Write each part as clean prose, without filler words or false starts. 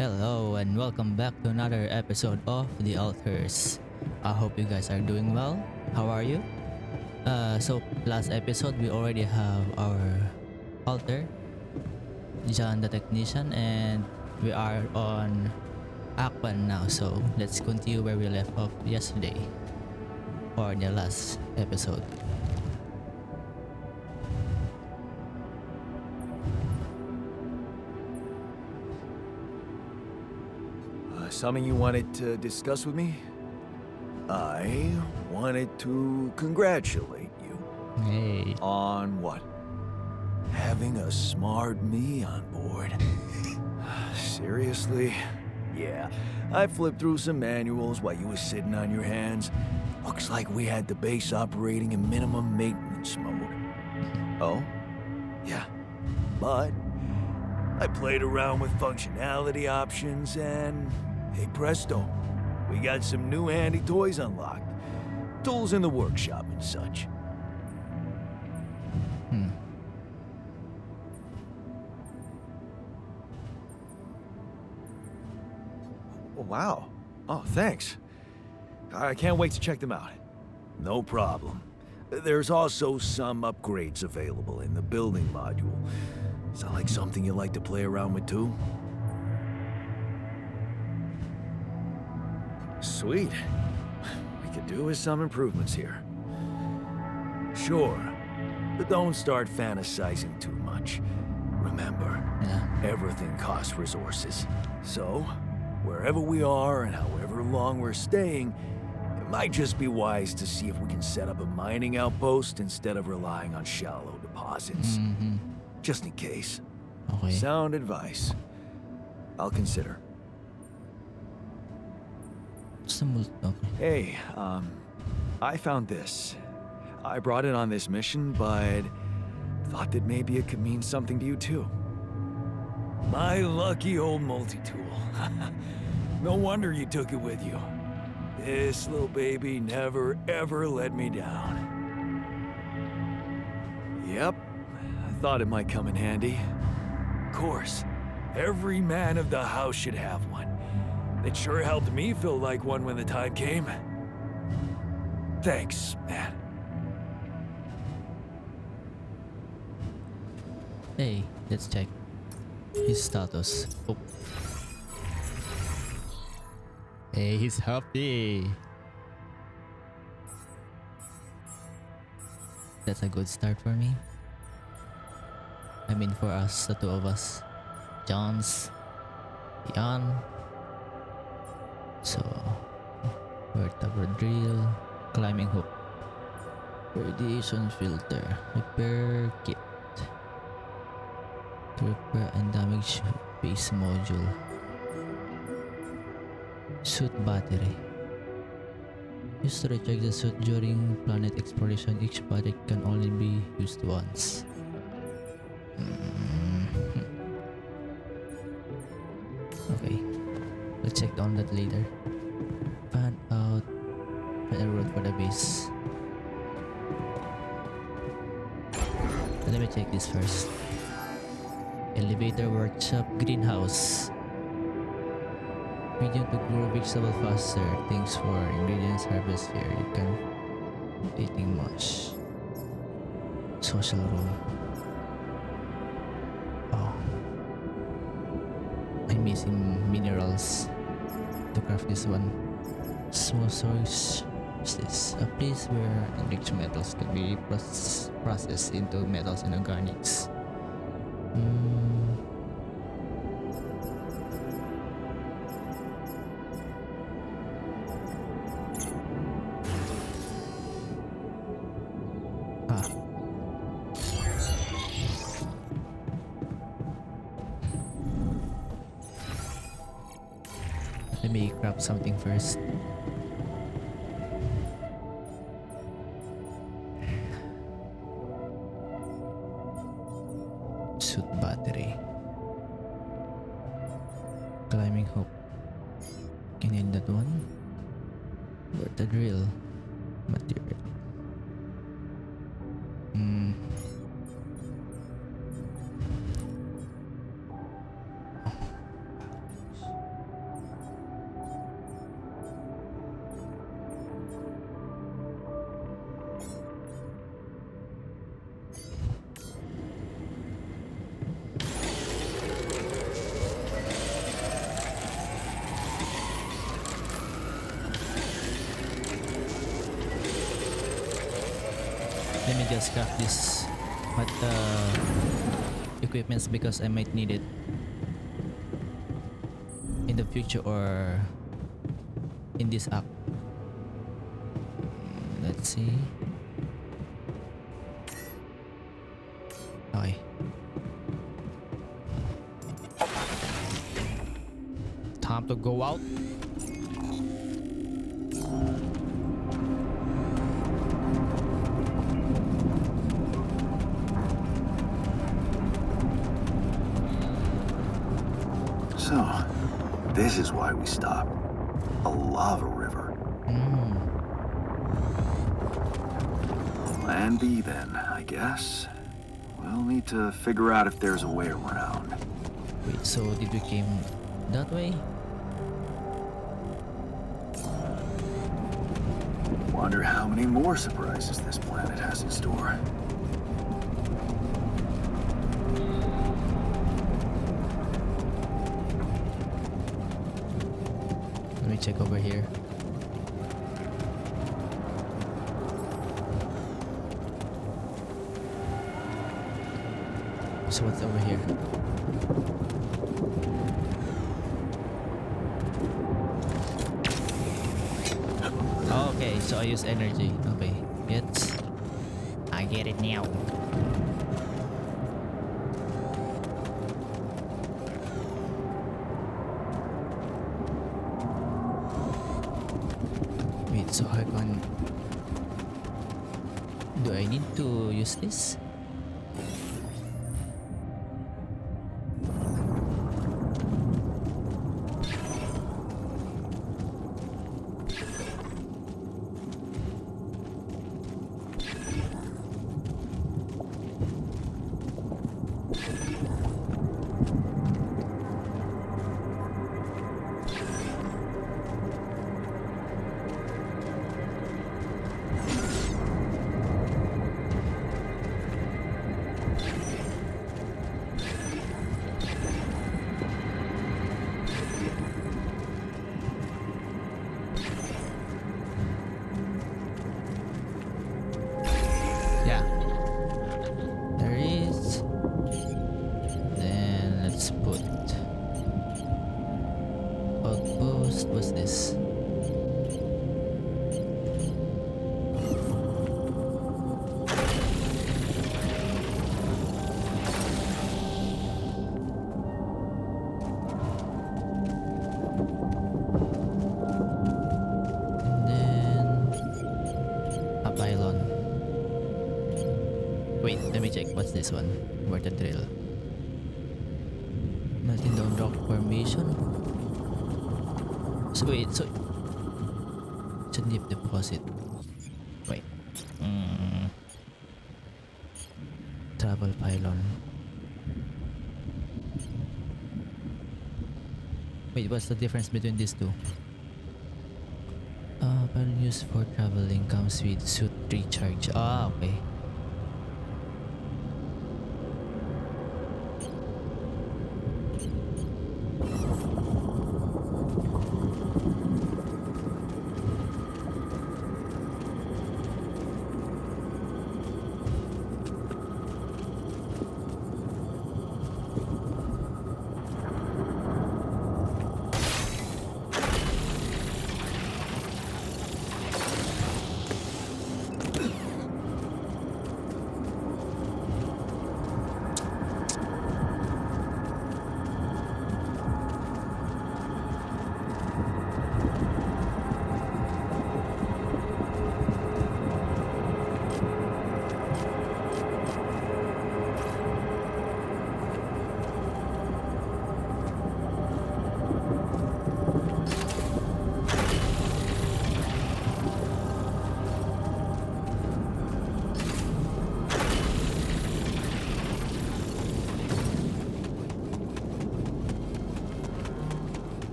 Hello and welcome back to another episode of The Alters. I hope you guys are doing well. How are you? So last episode we already have our alter, John the Technician, and we are on Act 1 now. So let's continue where we left off yesterday or the last episode. Something you wanted to discuss with me? I wanted to congratulate you. Hey. On what? Having a smart me on board. Seriously? Yeah, I flipped through some manuals while you were sitting on your hands. Looks like we had the base operating in minimum maintenance mode. Oh? Yeah. But I played around with functionality options and hey presto, we got some new handy toys unlocked. Tools in the workshop and such. Wow. Oh, thanks. I can't wait to check them out. No problem. There's also some upgrades available in the building module. Sound like something you like to play around with too? Sweet. We could do with some improvements here. Sure, but don't start fantasizing too much. Remember, everything costs resources. So, wherever we are and however long we're staying, it might just be wise to see if we can set up a mining outpost instead of relying on shallow deposits. Just in case. Okay. Sound advice. I'll consider. Okay. Hey, I found this. I brought it on this mission, but thought that maybe it could mean something to you too. My lucky old multi-tool. No wonder you took it with you. This little baby never ever let me down. Yep, I thought it might come in handy. Of course, every man of the house should have one. It sure helped me feel like one when the time came. Thanks, man. Hey, let's check his status. Oh. Hey, he's happy. That's a good start for me. I mean for us, the two of us. John's, Jan. So, vertebra drill, climbing hook, radiation filter, repair kit, to repair and damage base module, suit battery. Used to recharge the suit during planet exploration. Each battery can only be used once. Okay, we'll check on that later. Find a road for the base. Let me check this first. Elevator, workshop, greenhouse. Medium to grow vegetable faster. Thanks for ingredients harvest here. You can eating much. Social room. Oh, I'm missing minerals to craft this one. Small source is this a place where enriched metals can be processed into metals and organics. Let me grab something first. Suit battery. Climbing hook. Can I that one? Where the drill? Material. just craft this equipments because I might need it in the future or in this act. Let's see. Okay. Time to go out. So, this is why we stopped. A lava river. Plan B then, I guess. We'll need to figure out if there's a way around. Wait, so did we came that way? Wonder how many more surprises this planet has in store. Let me check over here. So what's over here? Oh, okay, so I use energy. Okay, I get it now. Wait, so I can... Do I need to use this? Yeah. There is. Then let's put outpost. What's this? And then a pylon. Wait, let me check. What's this one? Where the drill? Melting down rock formation. So wait, so it's a deep deposit. Wait. Travel pylon. Wait, what's the difference between these two? Pylon used for traveling comes with suit recharge. Ah, okay.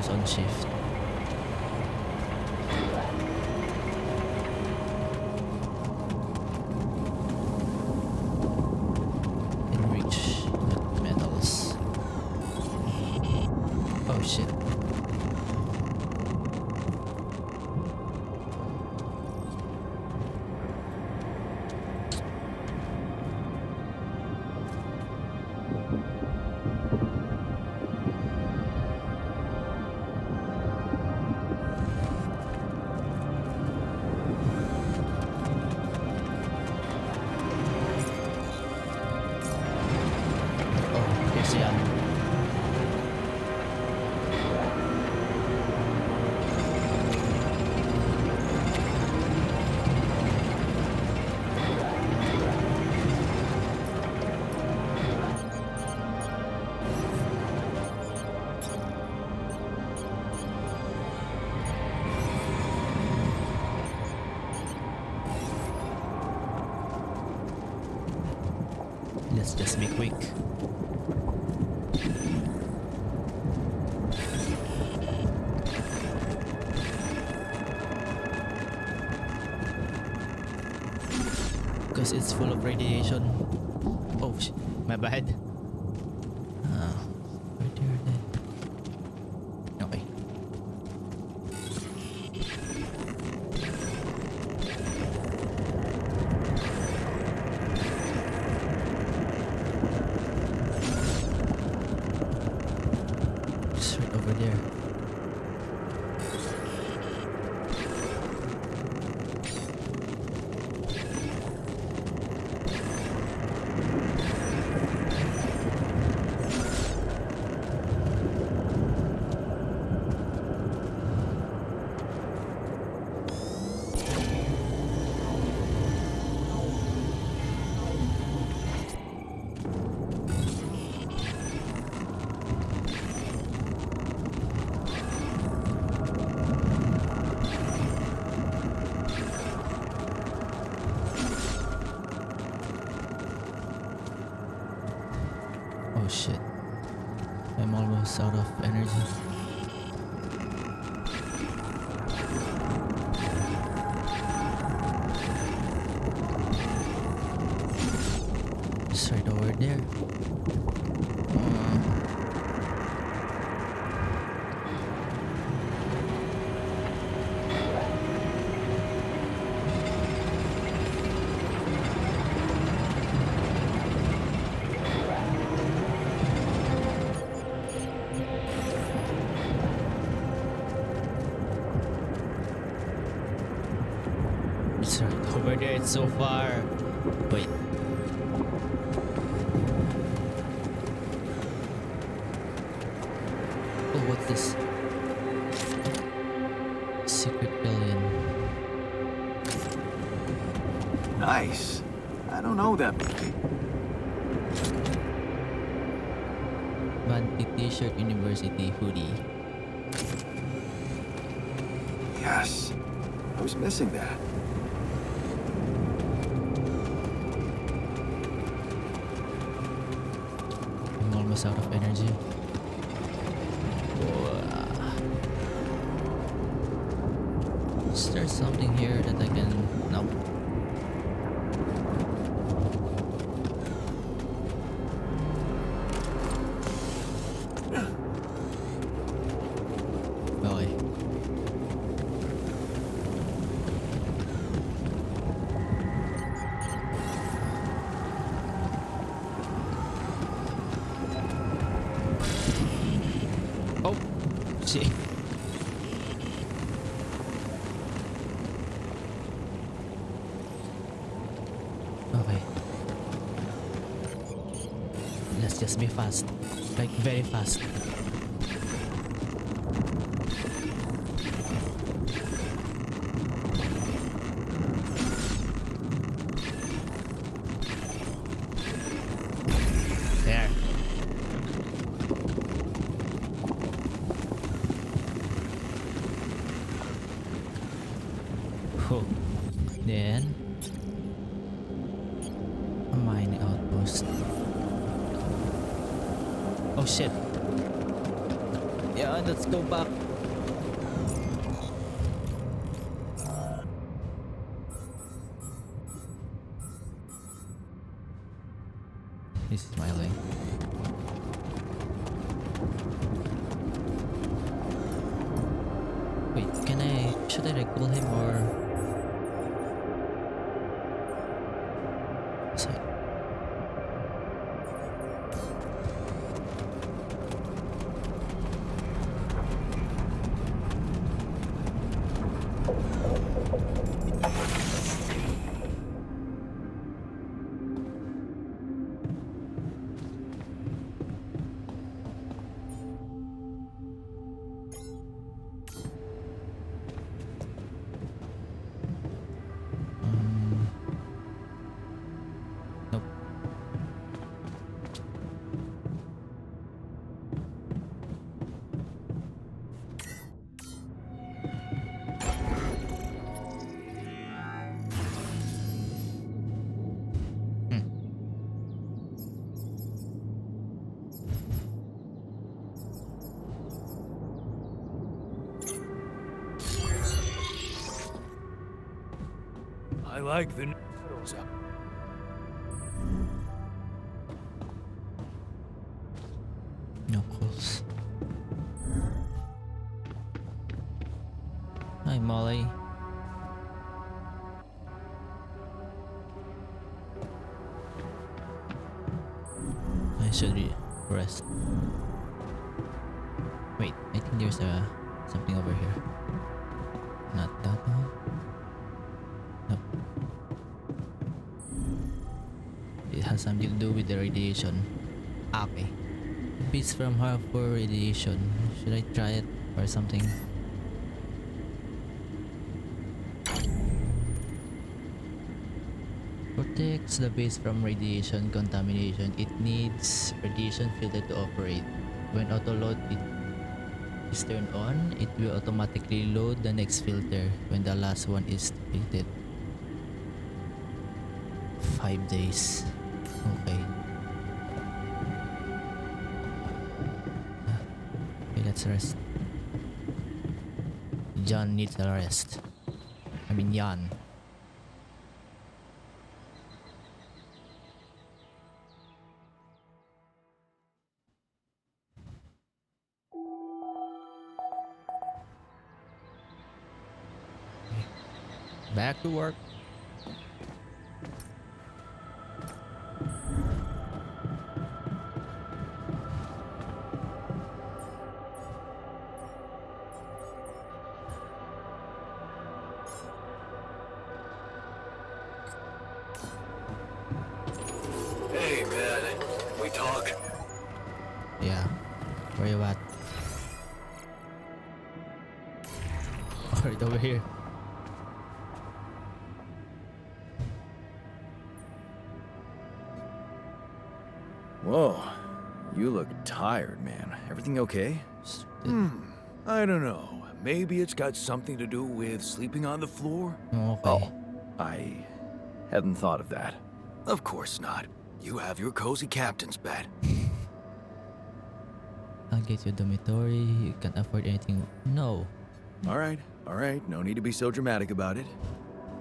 who's on shift. Enrich metals. Oh shit. Oh, here's the other. Let's just be quick. Because it's full of radiation. Oh shit, my bad. Right there then. Okay. Just right over there. Oh shit. I'm almost out of energy. Just right over there. It's right over there. It's so far. Wait. Oh, what's this? Secret billion. Nice. I don't know that movie. Vanty T-shirt University hoodie. Yes. I was missing that. I'm almost out of energy. Is there something here that I can... No. Okay. Oh, shit. Okay. Let's just be fast. Like, very fast. There. Whew. Then a mining outpost. Oh shit. Yeah, let's go back. He's smiling. Wait, should I recall him or? Sorry. Nope. Hmm. I like the noodles up. Knuckles. Hi, Molly. I should rest. Wait, I think there's something over here. Not that one. Nope. It has something to do with the radiation. Okay. Beats from harmful radiation. Should I try it or something? Protects the base from radiation contamination. It needs radiation filter to operate. When auto load is turned on, it will automatically load the next filter when the last one is depleted. 5 days. Okay. Okay, let's rest. John needs a rest. I mean, Jan. Back to work. Hey, man. Can we talk? Yeah. Where you at? Right over here. Whoa. You look tired, man. Everything okay? I don't know. Maybe it's got something to do with sleeping on the floor? Okay. Oh, I hadn't thought of that. Of course not. You have your cozy captain's bed. I'll get you a dormitory. You can't afford anything. No. All right. No need to be so dramatic about it.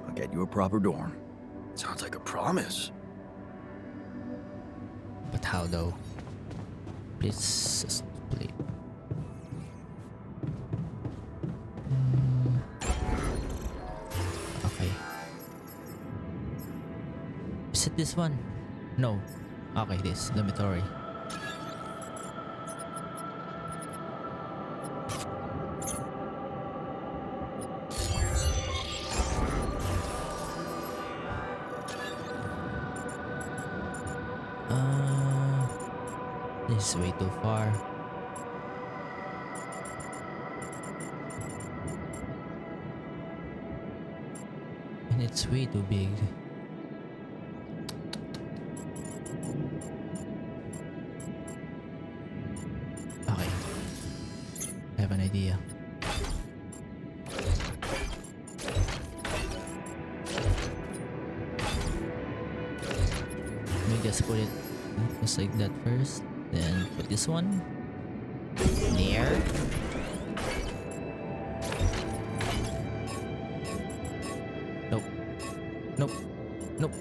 I'll get you a proper dorm. Sounds like a promise. But how though? Please just sleep. Okay. Is it this one? No. Okay, this dormitory. This is way too far. And it's way too big. Okay. I have an idea. Let me just put it just like that first. Then put this one. Yeah. here. Nope. Nope. Nope.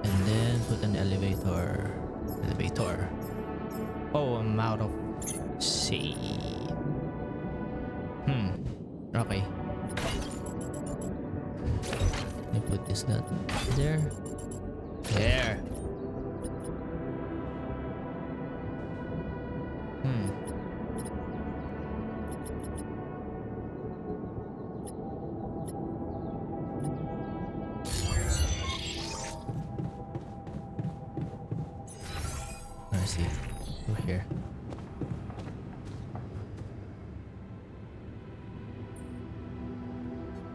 And then put an elevator. Elevator. Oh, I'm out of shade. Okay. Let me put this that there. There. Let's see. Over here.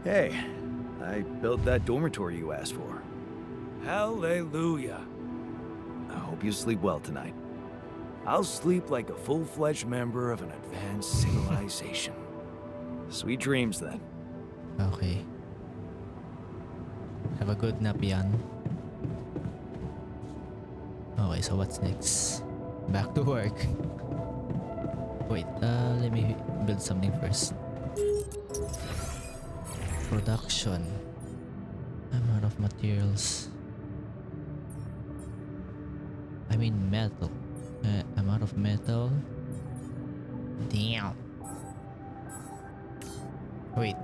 Hey, I built that dormitory you asked for. Hallelujah. I hope you sleep well tonight. I'll sleep like a full-fledged member of an advanced civilization. Sweet dreams, then. Okay. Have a good nap, yan. Okay, so what's next? Back to work. Wait, let me build something first. Production. I'm out of materials. I mean metal. I'm out of metal. Damn. Wait.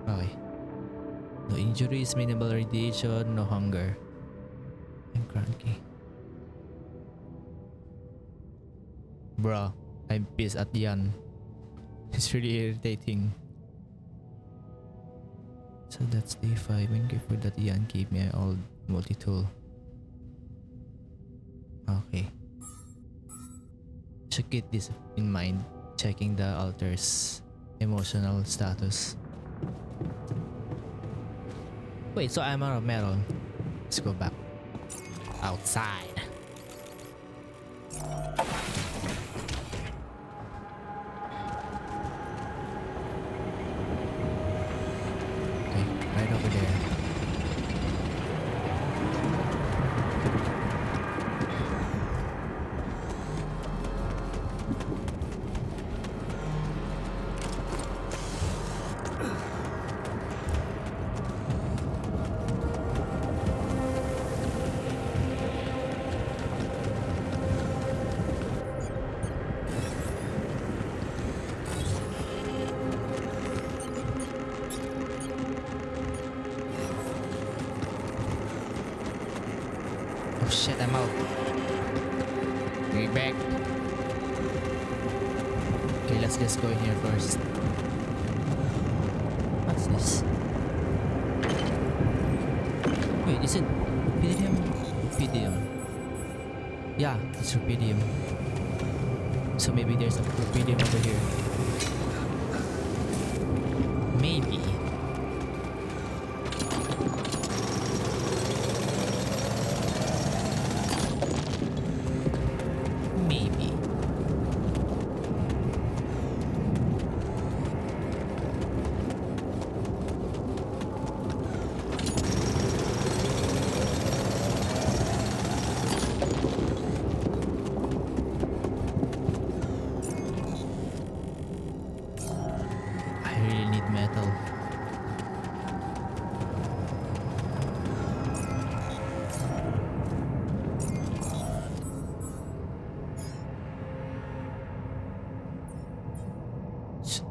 Okay. No injuries, minimal radiation, no hunger. I'm cranky. Bruh, I'm pissed at Yan. It's really irritating. So that's day 5. I'm grateful that Yan gave me an old multi-tool. Okay. Should keep this in mind. Checking the altar's emotional status. Wait, so I'm out of metal. Let's go back outside. Okay, right over there. Oh shit, I'm out. Be back. Okay, let's just go in here first. What's this? Wait, is it rupidium? Rupidium. Yeah, it's rupidium. So maybe there's a rupidium over here. Maybe. Maybe. I really need metal.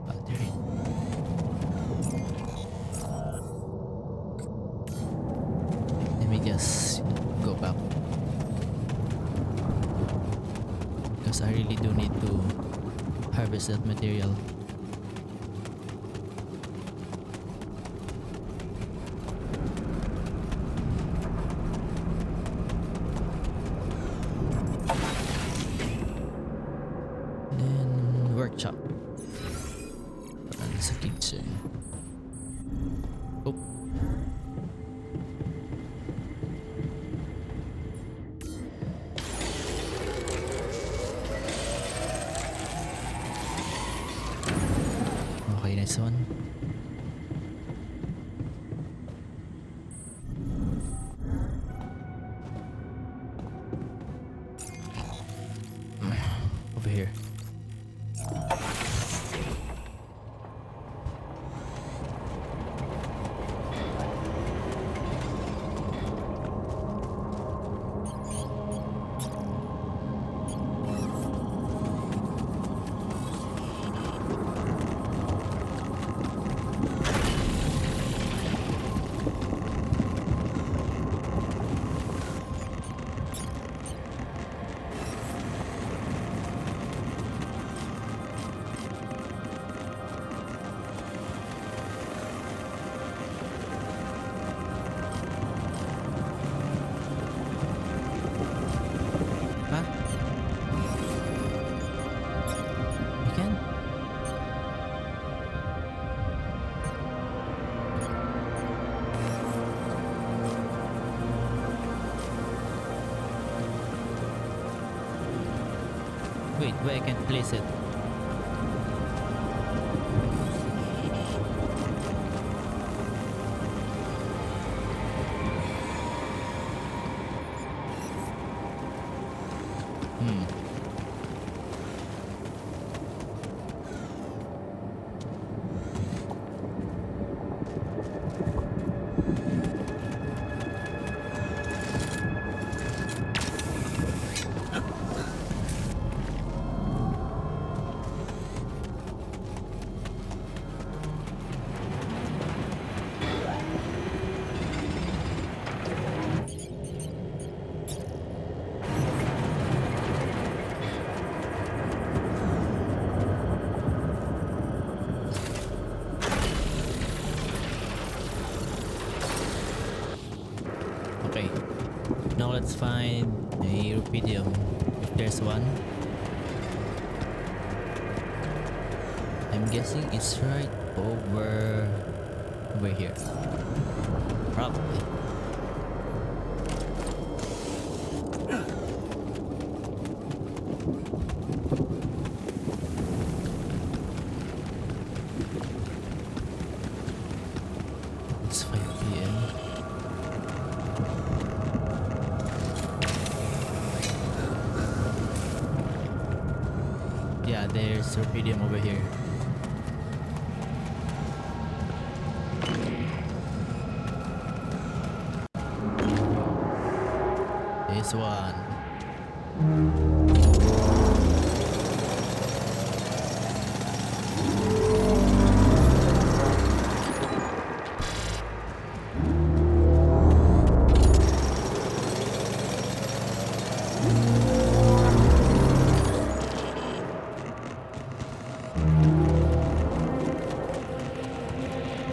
Battery. Let me just go back because I really do need to harvest that material. Then workshop. And sa kitchen. Oh. over here. Huh? You can? Wait, where I can place it? Hmm. Okay. Now let's find a rubidium if there's one. I'm guessing it's right over here. Probably. It's 5 p.m. Yeah, there's rubidium over here. This one.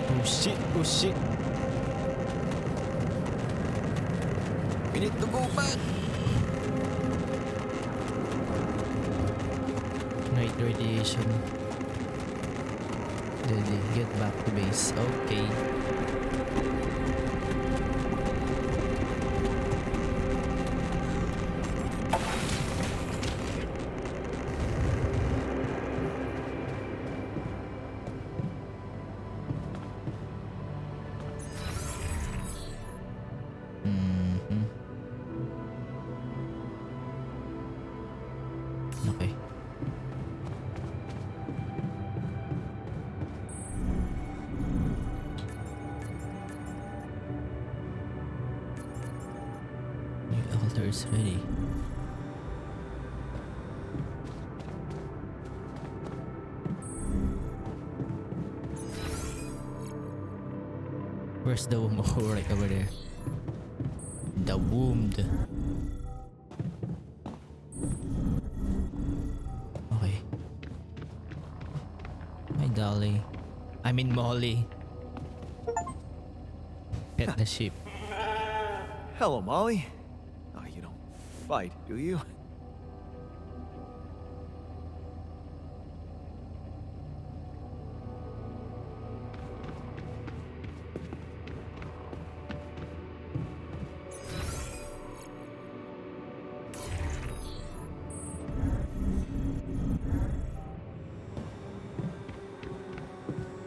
Oh shit, oh shit. We need to go back. Night radiation. Deadly. Get back to base. Okay. Mhm. Okay. New altar is ready. Where's the womb? Oh, right over there. The wound. Okay. Hi, Dolly. I mean, Molly. Pet the sheep. Hello, Molly. Oh, you don't fight, do you?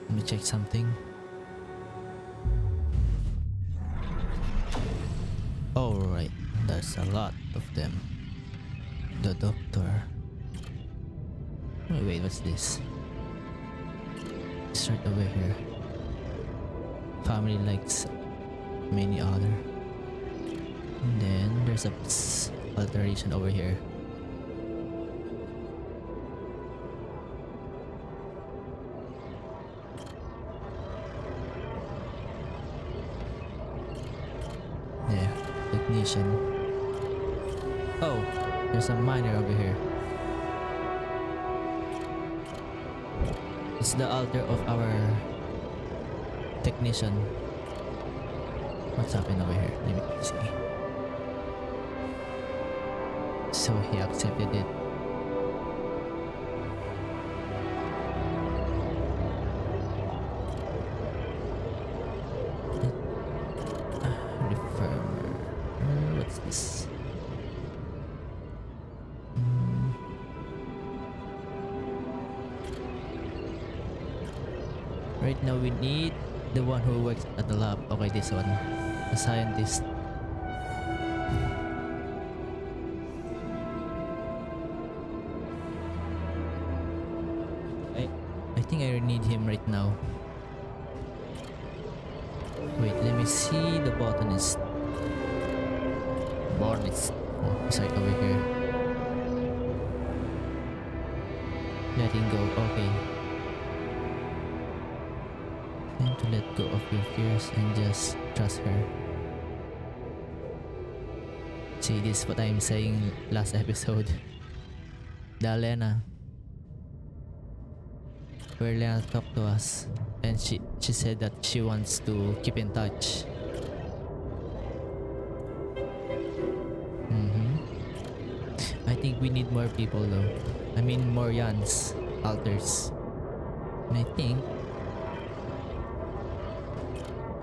Let me check something. Alright, there's a lot of them. The doctor. Oh, wait, what's this? It's right over here. Family likes many other. And then there's a alteration over here. Yeah, technician. Oh, there's a miner over here. It's the altar of our technician. What's happening over here? Let me see. So he accepted it. Reformer. What's this? Right now we need the one who works at the lab. Okay, this one. The scientist. I think I need him right now. Wait, let me see the botanist. Botanist. Oh, he's right over here. Let him go. Okay. Time to let go of your fears and just trust her. See, this is what I'm saying last episode. Lena. Where Lena talked to us, and she said that she wants to keep in touch. I think we need more people though. I mean more Yans, alters. And I think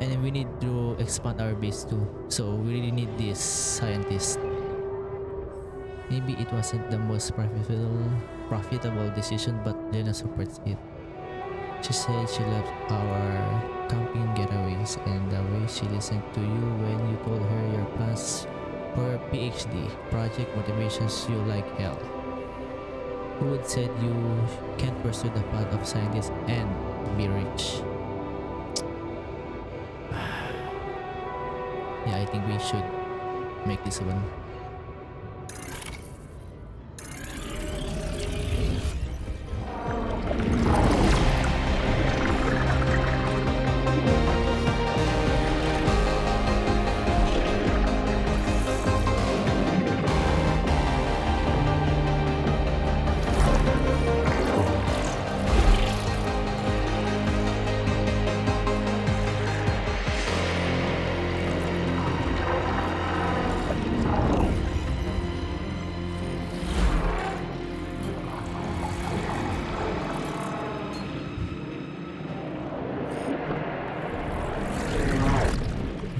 and then we need to expand our base too. So we really need this scientist. Maybe it wasn't the most profitable decision, but Lena supports it. She said she loves our camping getaways and the way she listened to you when you told her your plans for a PhD project motivations you like hell. Who would said you can't pursue the path of scientist and be rich? Yeah, I think we should make this one.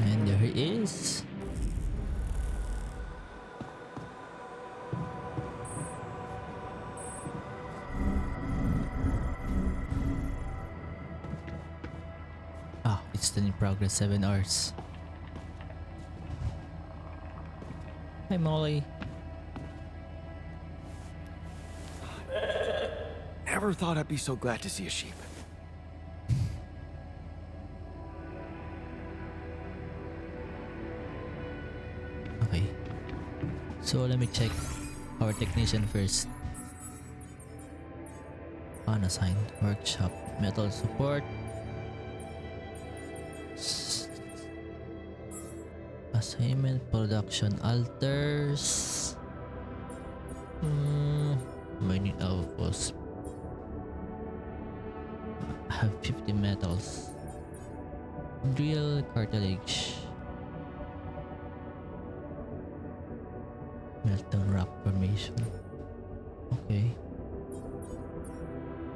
And there he is. Ah, it's still in progress, 7 hours. Hi Molly. Never thought I'd be so glad to see a sheep. Okay. So let me check our technician first. Unassigned workshop, metal support. Assignment, production, alters. Mining outpost. I have 50 metals. Drill cartilage. Meltdown rock formation. Okay.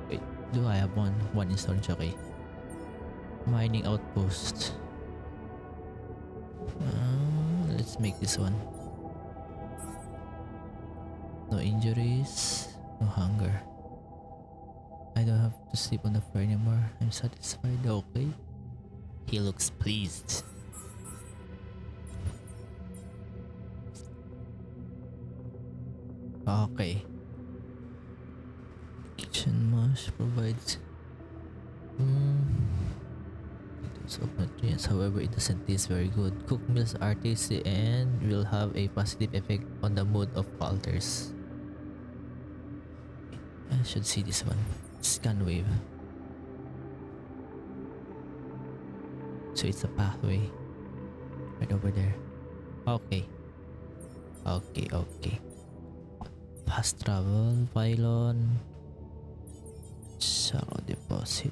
Wait, do I have one in storage? Okay. Mining outpost. Let's make this one. No injuries, no hunger. I don't have to sleep on the floor anymore. I'm satisfied. Okay. He looks pleased. Okay. Wash provides dose of nutrients. However, it doesn't taste very good. Cooked meals are tasty and will have a positive effect on the mood of alters. I should see this one. Scan wave. So it's a pathway right over there. Okay. Fast travel, pylon, shallow deposit.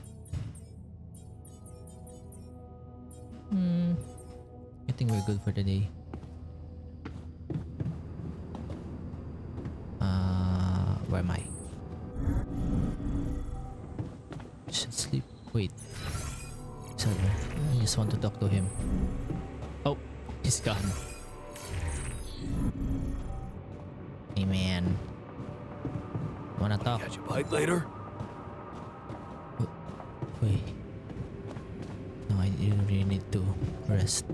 I think we're good for the day. Where am I? Should sleep. Wait. So, I just want to talk to him. Oh, he's gone. Hey man. Wanna talk? Catch a bite later? Wait. No, I really need to rest.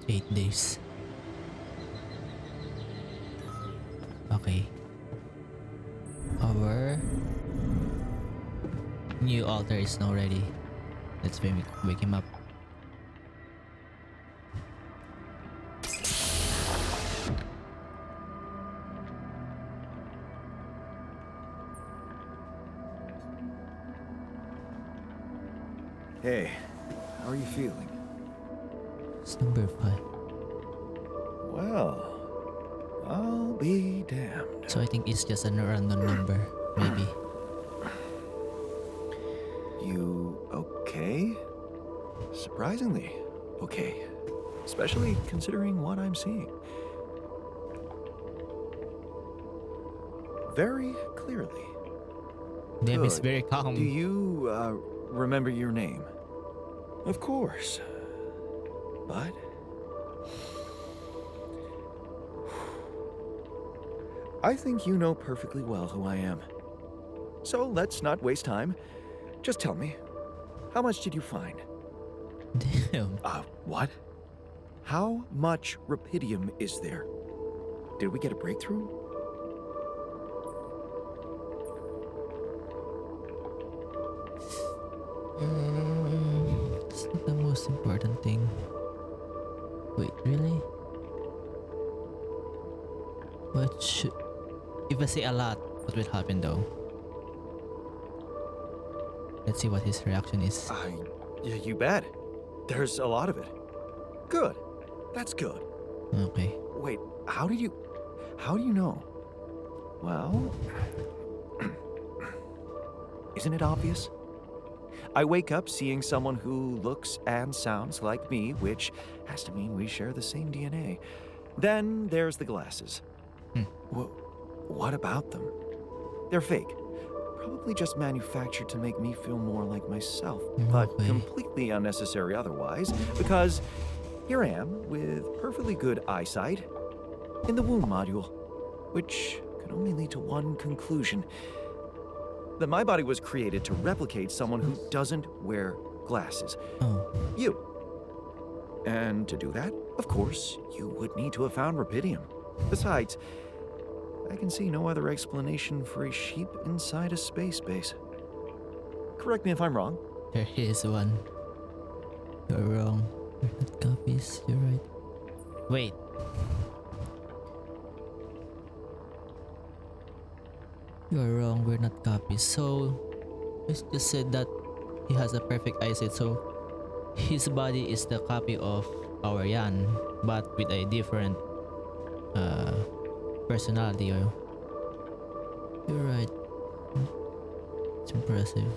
Eight days. Okay. Our new altar is now ready. Let's wake him up. Hey, how are you feeling? It's number 5. Well, I'll be damned. So I think it's just a random number, maybe. You okay? Surprisingly okay. Especially considering what I'm seeing. Very clearly. Damn, it's Good. very calm. Do you, remember your name? Of course. But... I think you know perfectly well who I am. So let's not waste time. Just tell me, how much did you find? Damn. What? How much rupidium is there? Did we get a breakthrough? It's not the most important thing. Wait, really? What should... If I say a lot, what will happen though? Let's see what his reaction is. Yeah, you bet. There's a lot of it. Good. That's good. Okay. Wait, how do you know? Well, isn't it obvious? I wake up seeing someone who looks and sounds like me, which has to mean we share the same DNA. Then there's the glasses. What about them? They're fake. Probably just manufactured to make me feel more like myself, but Okay. completely unnecessary otherwise, because here I am with perfectly good eyesight in the womb module, which can only lead to one conclusion: that my body was created to replicate someone who doesn't wear glasses. Oh. You. And to do that, of course, you would need to have found rupidium. Besides, I can see no other explanation for a sheep inside a space base. Correct me if I'm wrong. There is one. You're wrong. We're not copies. You're right. Wait. You're wrong. We're not copies. So, it's just said that he has a perfect eyesight. So, his body is the copy of our Yan, but with a different personality. You're right. It's impressive.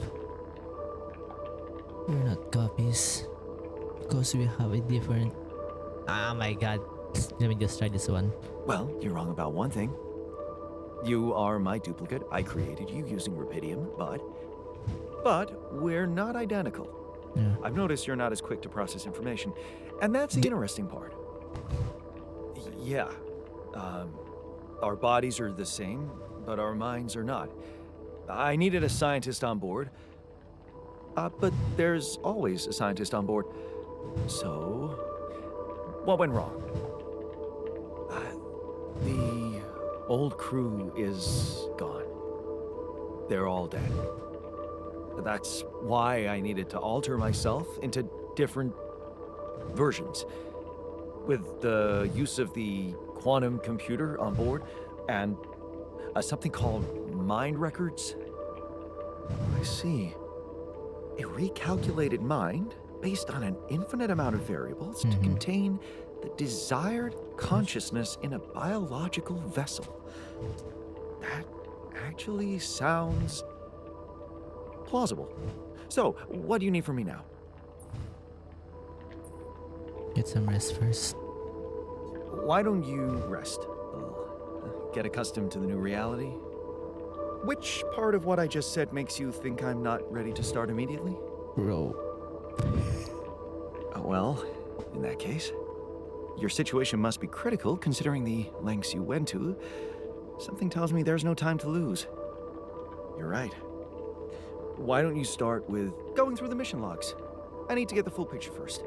We're not copies because we have a different... Ah my god. Let me just try this one. Well, you're wrong about one thing. You are my duplicate. I created you using rupidium, but we're not identical. Yeah. I've noticed you're not as quick to process information, and that's the interesting part. Yeah. Our bodies are the same, but our minds are not. I needed a scientist on board. But there's always a scientist on board. So, what went wrong? The old crew is gone. They're all dead. That's why I needed to alter myself into different versions. With the use of the quantum computer on board and something called mind records. I see. A recalculated mind based on an infinite amount of variables to contain the desired consciousness in a biological vessel. That actually sounds plausible. So, what do you need from me now? Get some rest first. Why don't you rest a little? Get accustomed to the new reality? Which part of what I just said makes you think I'm not ready to start immediately? Bro. Well, in that case, your situation must be critical considering the lengths you went to. Something tells me there's no time to lose. You're right. Why don't you start with going through the mission logs? I need to get the full picture first.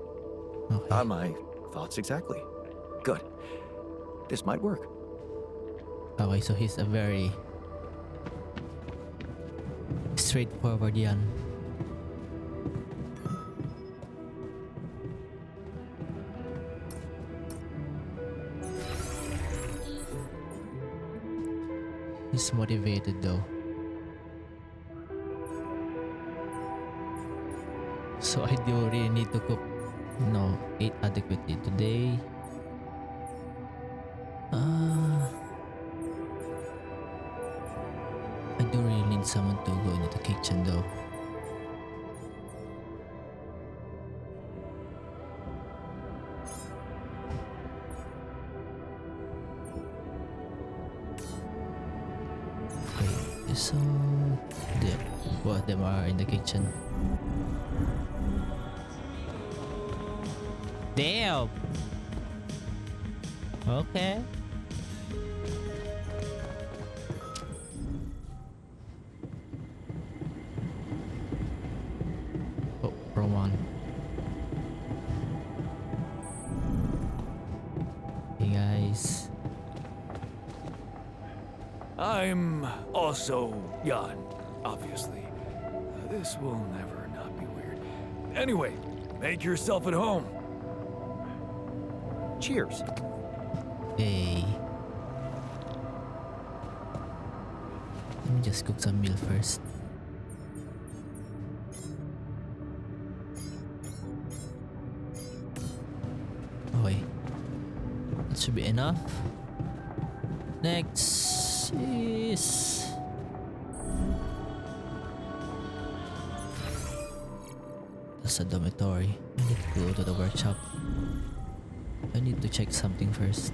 Okay. My thoughts exactly. Good. This might work. Okay, so he's a very straightforward Yan. He's motivated though. So I do really need to cook, eat adequately today. I do really need someone to go into the kitchen though. Okay, so both of them are in the kitchen. Damn! Okay. Oh, wrong one. Hey guys. I'm also Jan, obviously. This will never not be weird. Anyway, make yourself at home. Cheers. Hey. Let me just cook some meal first. Okay. That should be enough. Next is... That's a dormitory. I need to go to the workshop. I need to check something first.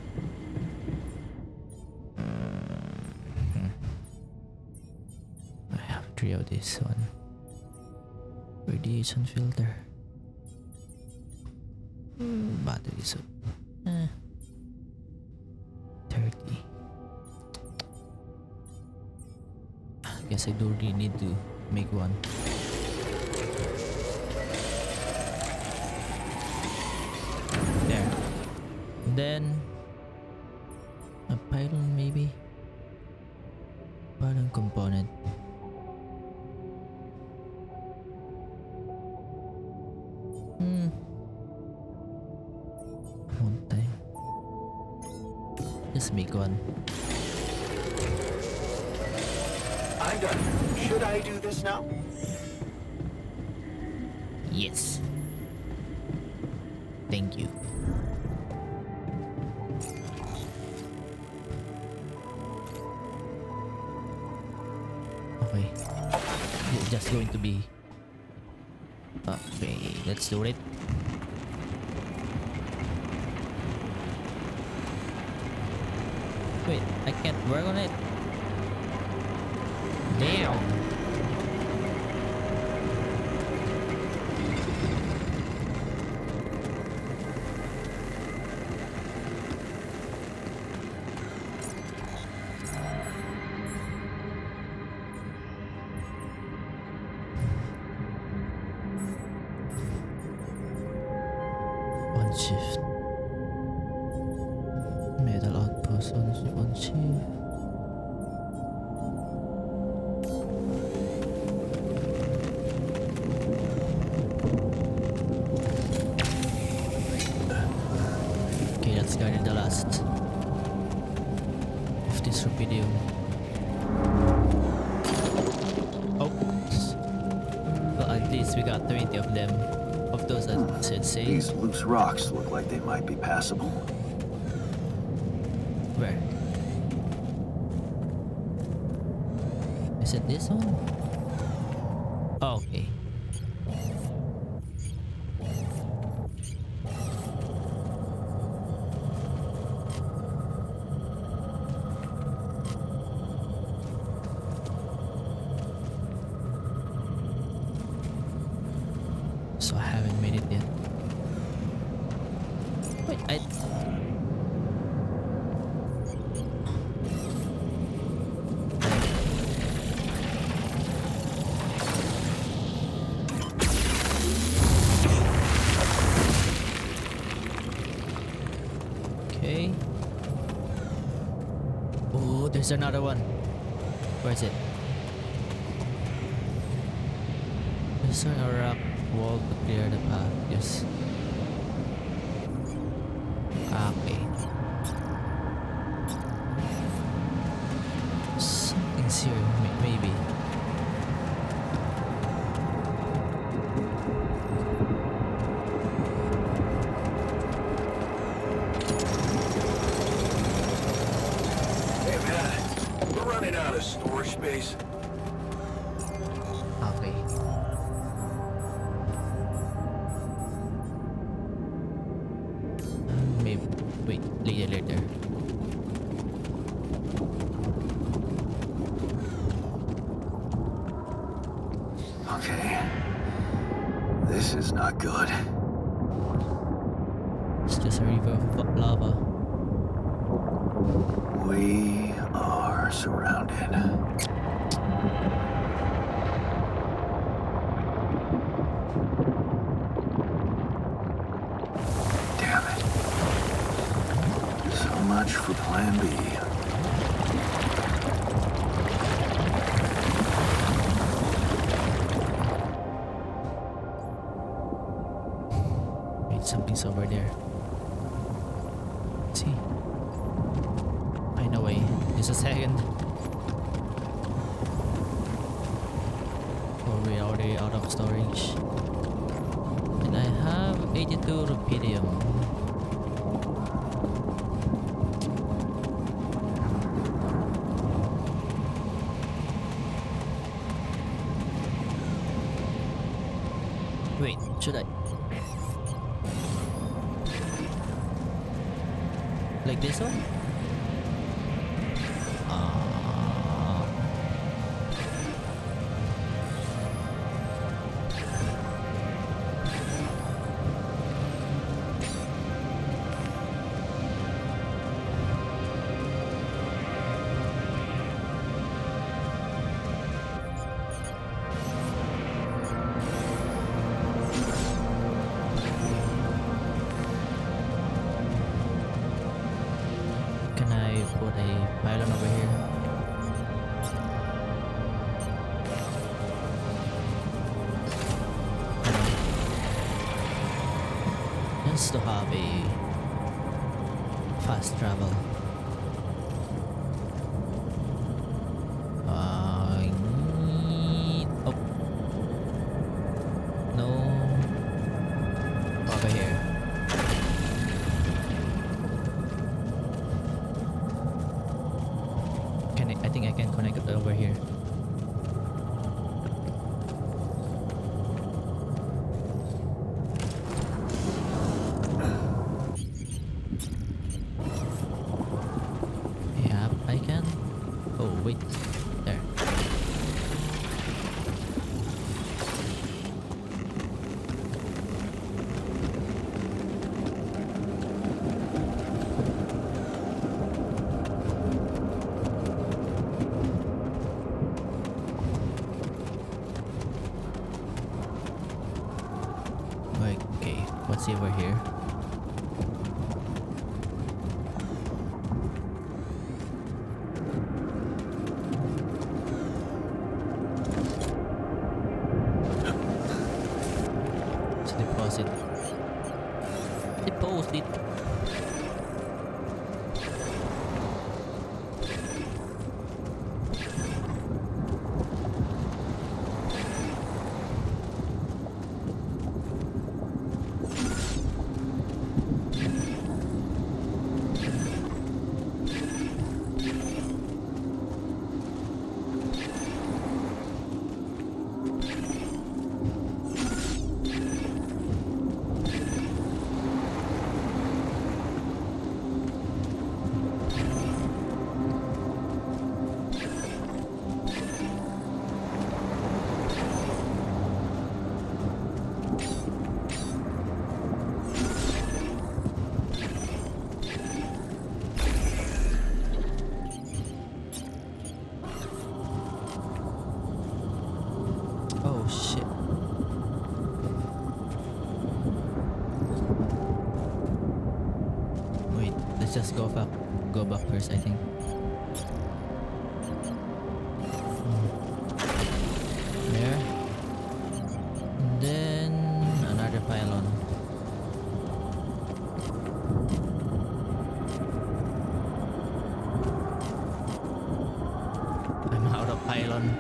I have 3 of this one. Radiation filter. Battery so 30. I guess I do really need to make one. There. Then a pylon maybe? Pylon component. One time. Just make one. I'm done. Should I do this now? Yes. Thank you. Okay. It's just going to be... Okay, let's do it. Wait, I can't work on it. Damn. on shift. Metal outpost on shift. Okay, let's guard the last of this rubidium. Oh, well, at least we got 20 of them. Of those, I should say. These loose rocks look like they might be passable. Where? Is it this one? Oh, okay. So I haven't made it yet. Wait, okay. Oh, there's another one. Where is it? There's a rock wall to clear the path. Yes. Okay. Something's here, maybe. Hey man, we're running out of storage space. Okay. Maybe. Wait, later. Okay. This is not good. It's just a river of lava. We are surrounded. Damn it. So much for Plan B. Wait, something's over there. See? Find a way. Just a second. Oh, we're already out of storage. And I have 82 rubidium. Wait, should I? Like this one? Can I put a pylon over here? Just to have a fast travel. Oh. No. Over here. I think I can connect it over here. Yep, I can. Oh, wait. There. Okay, what's over here? Deposit. Deposit. Oh shit. Wait, let's just go back. Go back first, I think. There. And then another pylon. I'm out of pylon.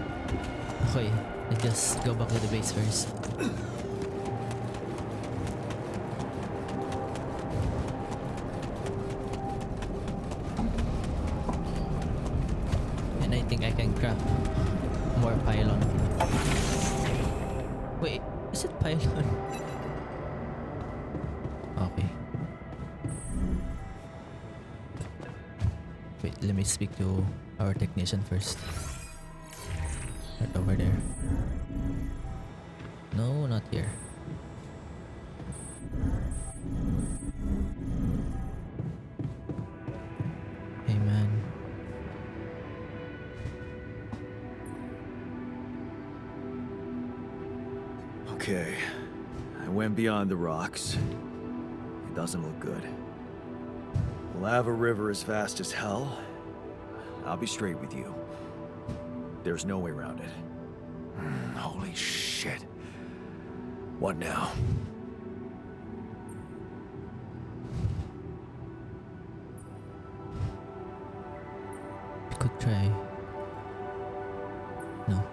Okay, let's just go back to the base first. And I think I can craft more pylon. Wait, is it pylon? Okay. Wait, let me speak to our technician first. Right over there. No, not here. Hey man. Okay. I went beyond the rocks. It doesn't look good. Lava River is fast as hell. I'll be straight with you. There's no way around it. Holy shit. What now? Could try. No.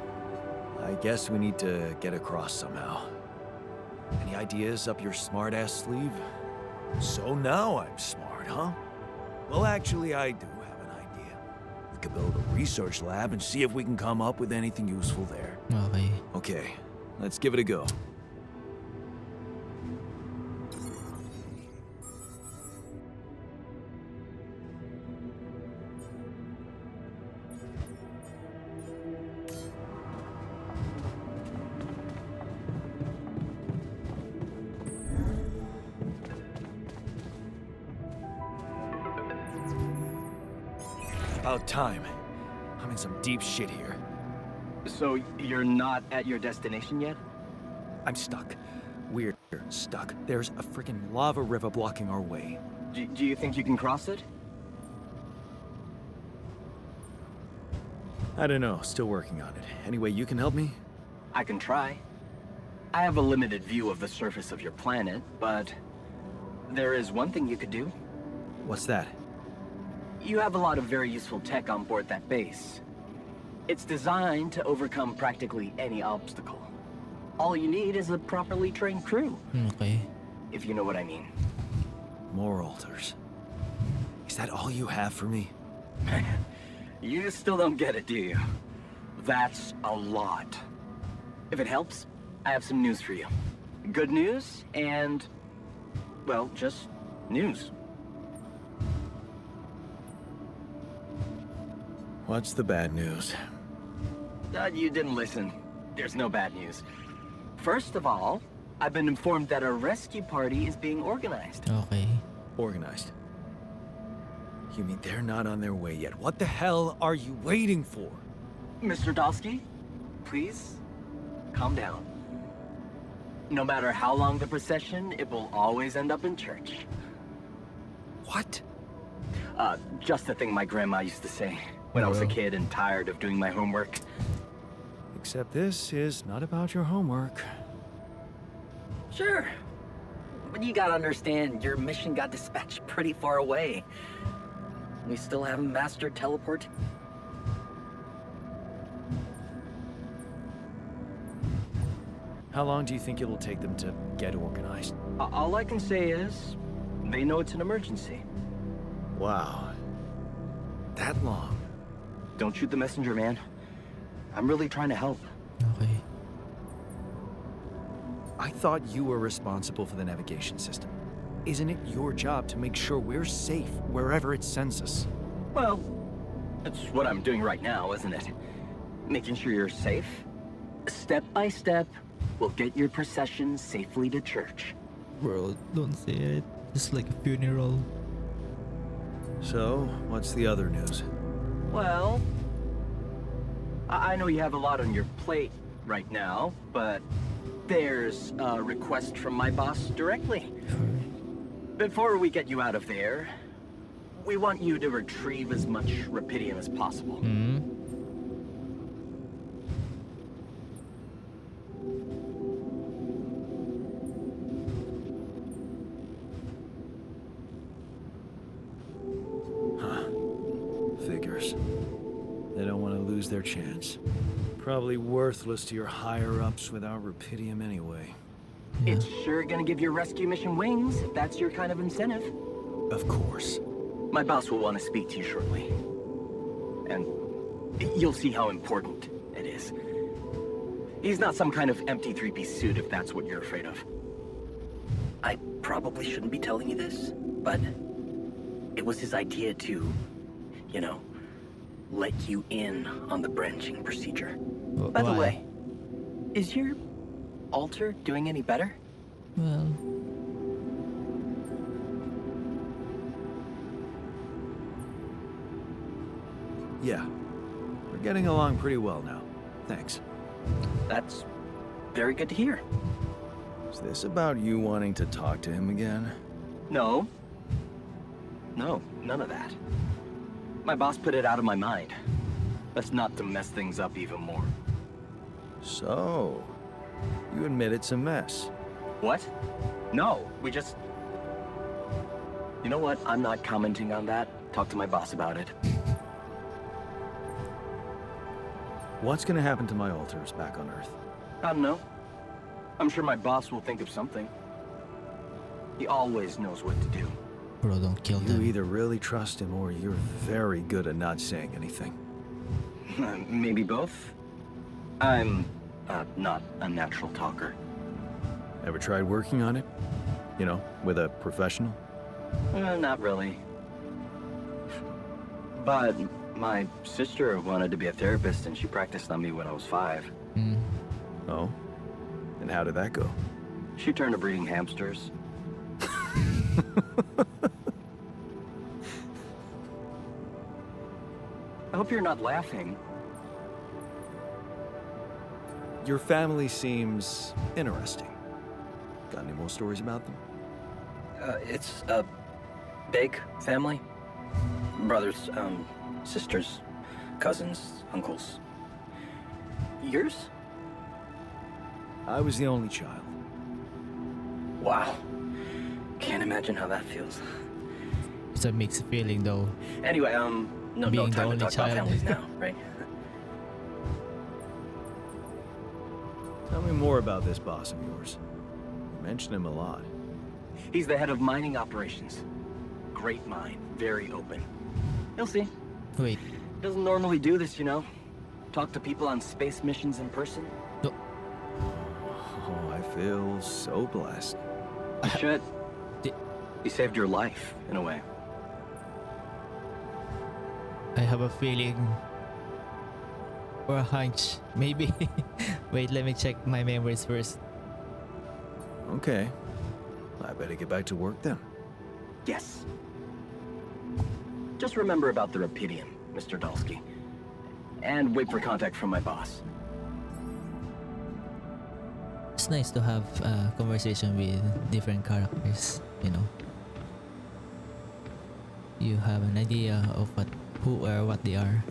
I guess we need to get across somehow. Any ideas up your smart-ass sleeve? So now I'm smart, huh? Well, actually, I do have an idea. We could build a research lab and see if we can come up with anything useful there. Okay. Okay, let's give it a go. About time. I'm in some deep shit here. So you're not at your destination yet? I'm stuck. We're stuck. There's a freaking lava river blocking our way. Do you think you can cross it? I don't know. Still working on it. Anyway, you can help me? I can try. I have a limited view of the surface of your planet, but there is one thing you could do. What's that? You have a lot of very useful tech on board that base. It's designed to overcome practically any obstacle. All you need is a properly trained crew, Okay. if you know what I mean. More altars. Is that all you have for me? You still don't get it, do you? That's a lot. If it helps, I have some news for you. Good news and, well, just news. What's the bad news? You didn't listen. There's no bad news. First of all, I've been informed that a rescue party is being organized. Okay. Organized. You mean they're not on their way yet? What the hell are you waiting for? Mr. Dosky, please, calm down. No matter how long the procession, it will always end up in church. What? Just a thing my grandma used to say when I was a kid and tired of doing my homework. Except this is not about your homework. Sure. But you gotta understand, your mission got dispatched pretty far away. We still haven't mastered teleport. How long do you think it'll take them to get organized? All I can say is, they know it's an emergency. Wow. That long? Don't shoot the messenger, man. I'm really trying to help. Okay. I thought you were responsible for the navigation system. Isn't it your job to make sure we're safe wherever it sends us? Well, that's what I'm doing right now, isn't it? Making sure you're safe. Step by step, we'll get your procession safely to church. Bro, don't say it. It's like a funeral. So, what's the other news? Well, I know you have a lot on your plate right now, but there's a request from my boss directly. Before we get you out of there, we want you to retrieve as much Rapidium as possible. Hmm? Figures. They don't want to lose their chance. Probably worthless to your higher-ups without Rapidium anyway. Yeah. It's sure gonna give your rescue mission wings, if that's your kind of incentive. Of course. My boss will want to speak to you shortly. And you'll see how important it is. He's not some kind of empty three-piece suit if that's what you're afraid of. I probably shouldn't be telling you this, but it was his idea to, you know, let you in on the branching procedure. By the Why? way, is your altar doing any better? Well, Yeah. We're getting along pretty well now. Thanks. That's very good to hear. Is this about you wanting to talk to him again? No. No, none of that. My boss put it out of my mind. That's not to mess things up even more. So, you admit it's a mess. What? No, we just... You know what? I'm not commenting on that. Talk to my boss about it. What's gonna happen to my altars back on Earth? I don't know. I'm sure my boss will think of something. He always knows what to do. bro, don't kill You them. either really trust him or you're very good at not saying anything. Maybe both. I'm not a natural talker. Ever tried working on it? You know, with a professional? Not really. But my sister wanted to be a therapist and she practiced on me when I was 5. Hmm. Oh? And how did that go? She turned to breeding hamsters. I hope you're not laughing. Your family seems interesting. Got any more stories about them? It's a big family. Brothers, sisters, cousins, uncles. Yours? I was the only child. Wow. Can't imagine how that feels. It's a mixed feeling though. Anyway, no Being the time to only talk about child. families now, right? Tell me more about this boss of yours. You mention him a lot. He's the head of mining operations. Great mind, very open. You'll see. Wait, Doesn't normally do this, you know. Talk to people on space missions in person. Oh, I feel so blessed. You should. Di- He saved your life, in a way. I have a feeling or a hunch, maybe. Wait, let me check my memories first. Okay. I better get back to work then. Yes. Just remember about the Rapidium, Mr. Dalsky. And wait for contact from my boss. It's nice to have a conversation with different characters, you know. You have an idea of who or what they are.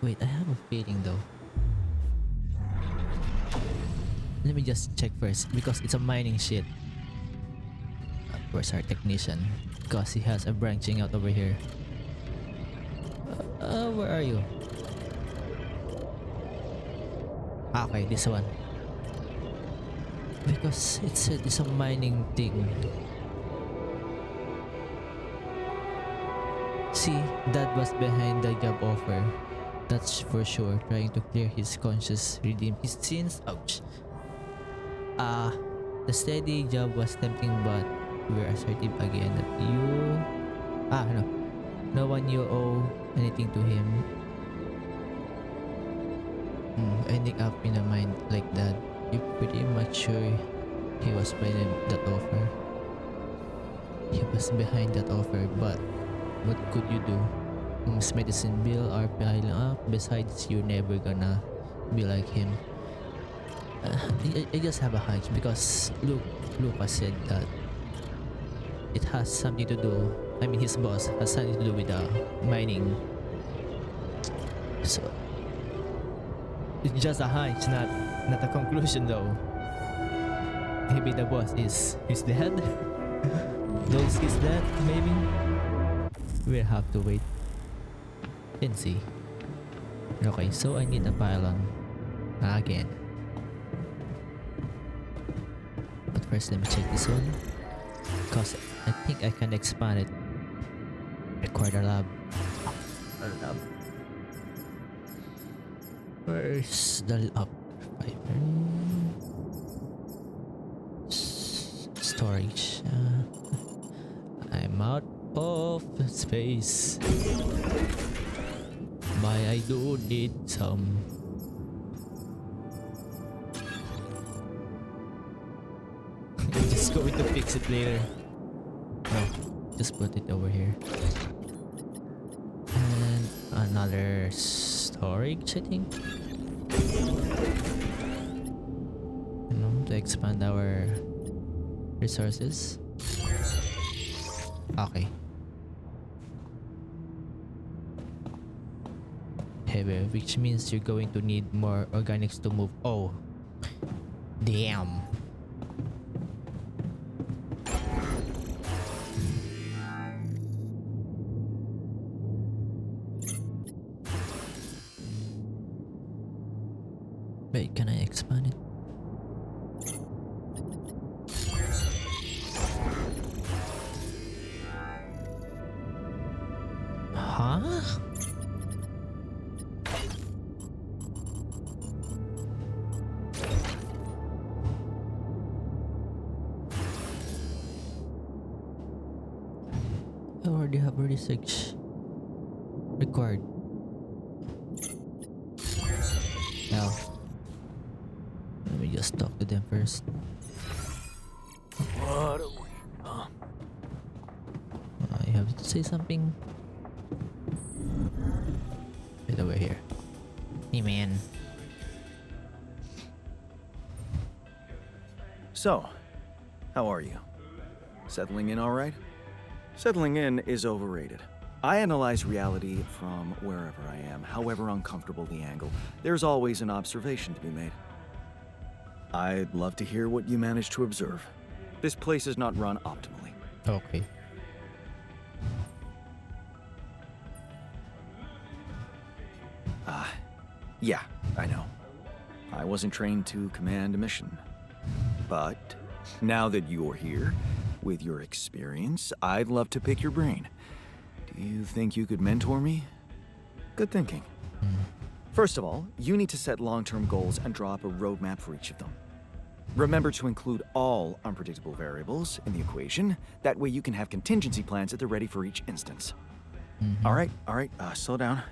Wait, I have a feeling though. Let me just check first because it's a mining shit. Where's our technician? Because he has a branching out over here. Where are you? Okay, this one. Because it said it's a mining thing. See, Dad was behind the job offer. That's for sure. Trying to clear his conscience, redeem his sins. Ouch. The steady job was tempting, but we're assertive again that no one you owe anything to him. Ending up in a mind like that, you're pretty much sure he was behind that offer. He was behind that offer, but what could you do? His medicine bill are piling up. Besides, you're never gonna be like him. I just have a hunch because Lucas said that it has something to do. I mean, his boss has something to do with mining. So it's just a hunch, not a conclusion though. Maybe the boss is dead. Knows he's dead, maybe. We'll have to wait and see. Okay, so I need a pylon again. But first, let me check this one. Cause I think I can expand it. Require a lab. Where's the up? Storage. I'm out of space. But I do need some. I'm just going to fix it later. No, just put it over here. And another storage, I think. To expand our resources. Okay. Heavy, which means you're going to need more organics to move. Oh, damn. Wait, can I expand it? Huh? I already have research required. Now, let me just talk to them first. What are we? I have to say something. Get over here. Hey man. So, how are you? Settling in all right? Settling in is overrated. I analyze reality from wherever I am, however uncomfortable the angle. There's always an observation to be made. I'd love to hear what you managed to observe. This place is not run optimally. Okay. Yeah, I know. I wasn't trained to command a mission. But now that you're here, with your experience, I'd love to pick your brain. Do you think you could mentor me? Good thinking. First of all, you need to set long-term goals and draw up a roadmap for each of them. Remember to include all unpredictable variables in the equation. That way you can have contingency plans at the ready for each instance. All right, slow down.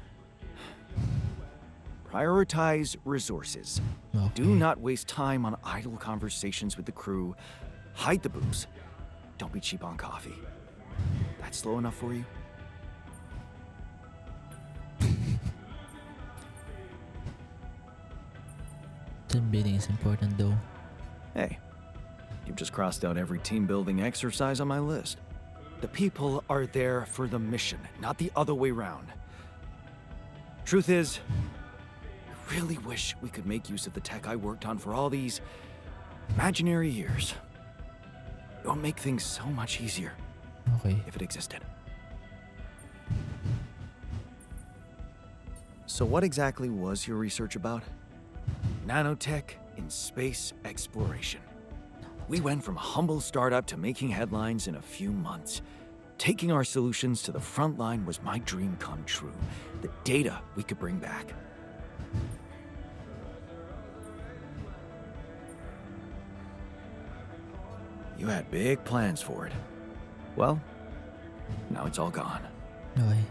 Prioritize resources. Okay. Do not waste time on idle conversations with the crew. Hide the booze. Don't be cheap on coffee. That's slow enough for you? Team building is important though. Hey, you've just crossed out every team-building exercise on my list. The people are there for the mission, not the other way round. Truth is, I really wish we could make use of the tech I worked on for all these Imaginary years. It would make things so much easier Okay. if it existed. So what exactly was your research about? Nanotech in space exploration. We went from a humble startup to making headlines in a few months. Taking our solutions to the front line was my dream come true. The data we could bring back. You had big plans for it. Well, now it's all gone. Okay.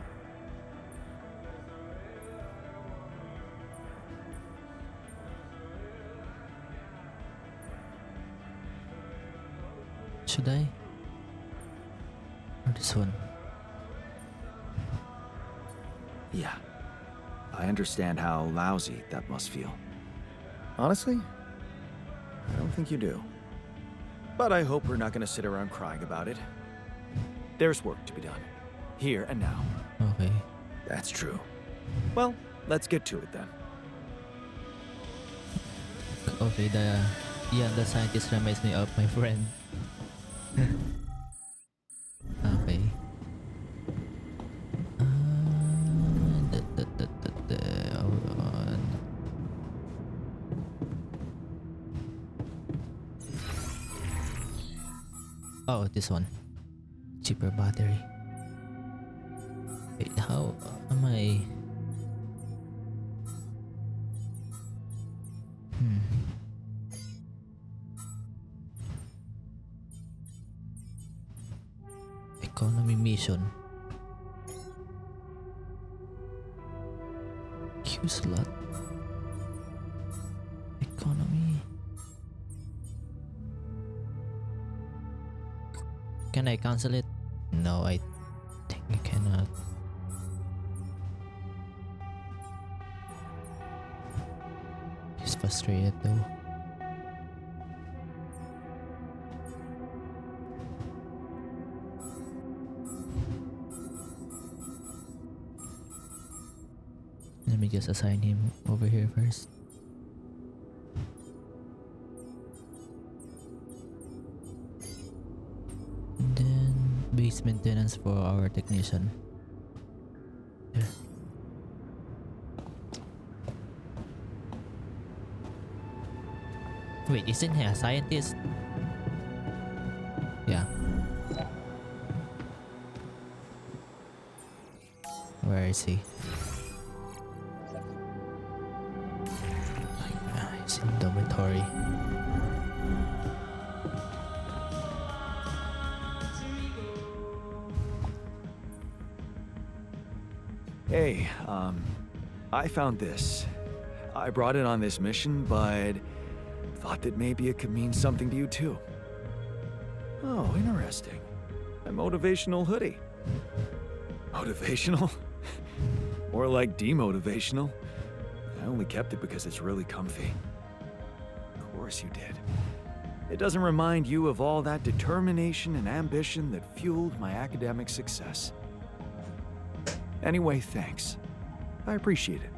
Should I? Or this one? Yeah. I understand how lousy that must feel. Honestly, I don't think you do. But I hope we're not gonna sit around crying about it. There's work to be done. Here and now. Okay. That's true. Well, let's get to it then. Okay, the scientist reminds me of my friend. Okay. Hold on. Oh, this one. Cheaper battery. Wait, how am I? Economy mission. Q slot. Economy. Can I cancel it? No, I think I cannot. He's frustrated though. Let me just assign him over here first. And then base maintenance for our technician. There. Wait, isn't he a scientist? Yeah. Where is he? He's in dormitory. Hey, I found this. I brought it on this mission, but thought that maybe it could mean something to you too. Oh, interesting. A motivational hoodie. Motivational? More like demotivational. I only kept it because it's really comfy. Of course you did. It doesn't remind you of all that determination and ambition that fueled my academic success. Anyway, thanks. I appreciate it.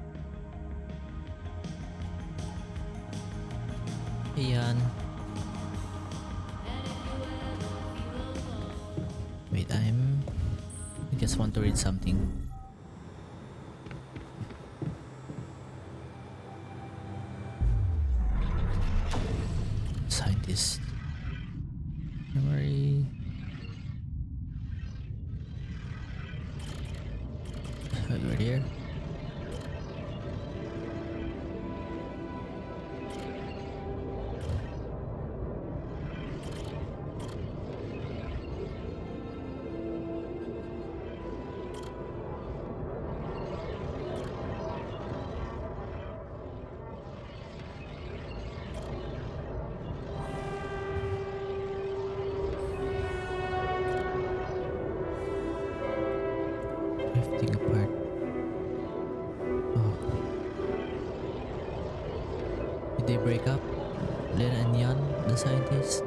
Ayan. Wait, I just want to read something. Scientist. Memory. Right here. Drifting apart. Oh. Did they break up? Len and Yan, the scientists?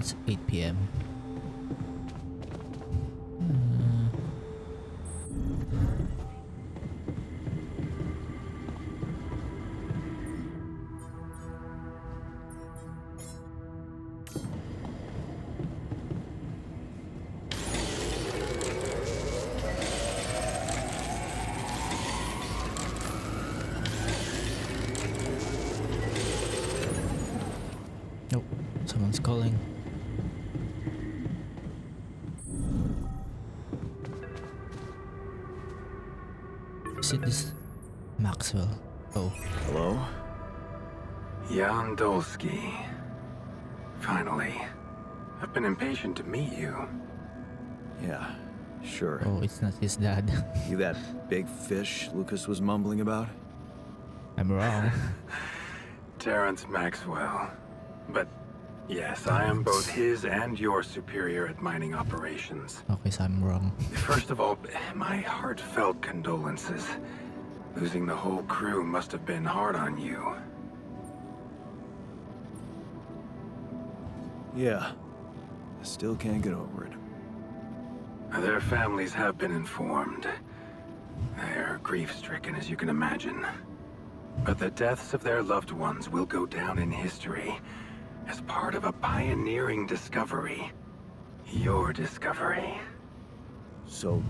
It's 8 p.m. Nope, someone's calling. Is it this Maxwell? Oh, Hello? Jan Dolsky. Finally. I've been impatient to meet you. Yeah, sure. oh, it's not his dad. You that big fish Lucas was mumbling about? I'm wrong. Terrence Maxwell. But yes, I am both his and your superior at mining operations. Okay, so I'm wrong. First of all, my heartfelt condolences. Losing the whole crew must have been hard on you. Yeah. I still can't get over it. Their families have been informed. They're grief-stricken, as you can imagine. But the deaths of their loved ones will go down in history as part of a pioneering discovery. Your discovery. So,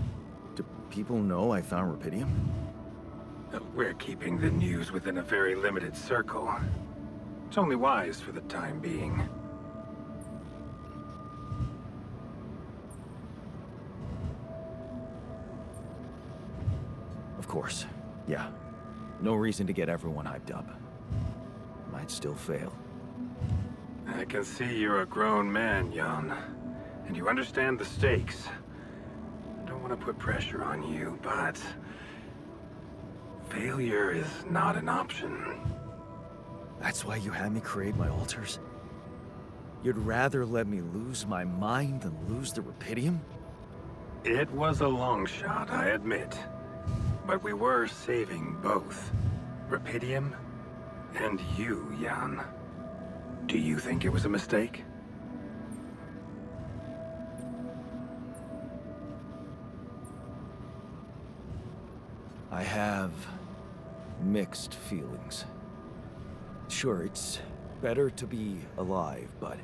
do people know I found rubidium? We're keeping the news within a very limited circle. It's only wise for the time being. Of course. Yeah. No reason to get everyone hyped up. Might still fail. I can see you're a grown man, Jan. And you understand the stakes. I don't want to put pressure on you, but... failure is not an option. That's why you had me create my altars? You'd rather let me lose my mind than lose the rubidium? It was a long shot, I admit. But we were saving both. Rubidium and you, Jan. Do you think it was a mistake? I have mixed feelings. Sure, it's better to be alive, but